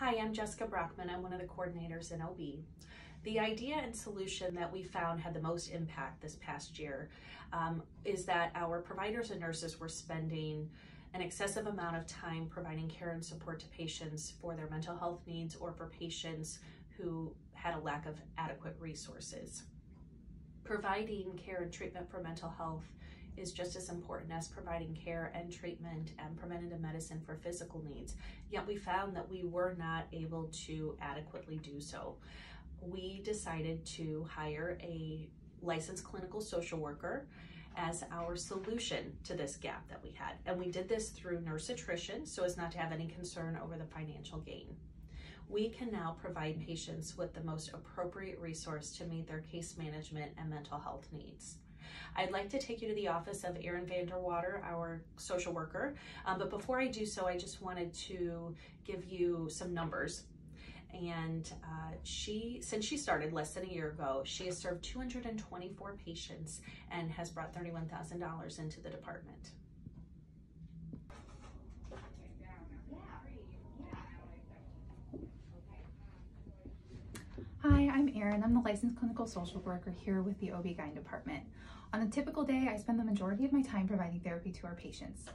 Hi, I'm Jessica Brockman. I'm one of the coordinators in OB. The idea and solution that we found had the most impact this past year is that our providers and nurses were spending an excessive amount of time providing care and support to patients for their mental health needs or for patients who had a lack of adequate resources. Providing care and treatment for mental health is just as important as providing care and treatment and preventative medicine for physical needs. Yet we found that we were not able to adequately do so. We decided to hire a licensed clinical social worker as our solution to this gap that we had. And we did this through nurse attrition so as not to have any concern over the financial gain. We can now provide patients with the most appropriate resource to meet their case management and mental health needs. I'd like to take you to the office of Erin Vanderwater, our social worker, but before I do so, I just wanted to give you some numbers. And since she started less than a year ago, she has served 224 patients and has brought $31,000 into the department. Hi, I'm Erin. I'm the licensed clinical social worker here with the OB/GYN department. On a typical day, I spend the majority of my time providing therapy to our patients.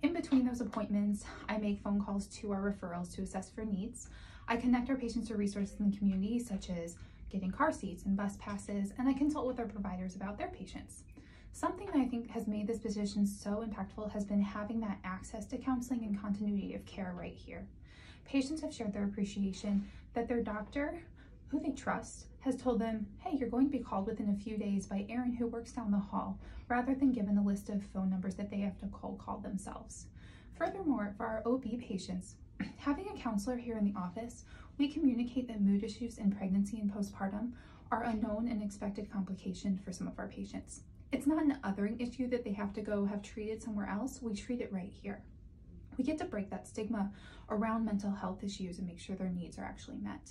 In between those appointments, I make phone calls to our referrals to assess for needs. I connect our patients to resources in the community, such as getting car seats and bus passes, and I consult with our providers about their patients. Something that I think has made this position so impactful has been having that access to counseling and continuity of care right here. Patients have shared their appreciation that their doctor, who they trust, has told them, hey, you're going to be called within a few days by Erin, who works down the hall, rather than given a list of phone numbers that they have to cold call themselves. Furthermore, for our OB patients, having a counselor here in the office, we communicate that mood issues in pregnancy and postpartum are a known and expected complication for some of our patients. It's not an othering issue that they have to go have treated somewhere else. We treat it right here. We get to break that stigma around mental health issues and make sure their needs are actually met.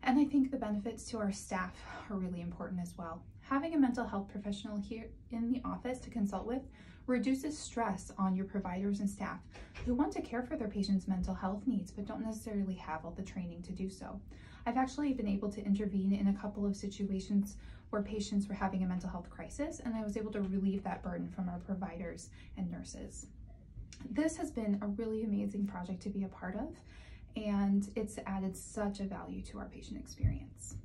And I think the benefits to our staff are really important as well. Having a mental health professional here in the office to consult with reduces stress on your providers and staff who want to care for their patients' mental health needs but don't necessarily have all the training to do so. I've actually been able to intervene in a couple of situations where patients were having a mental health crisis, and I was able to relieve that burden from our providers and nurses. This has been a really amazing project to be a part of, and it's added such a value to our patient experience.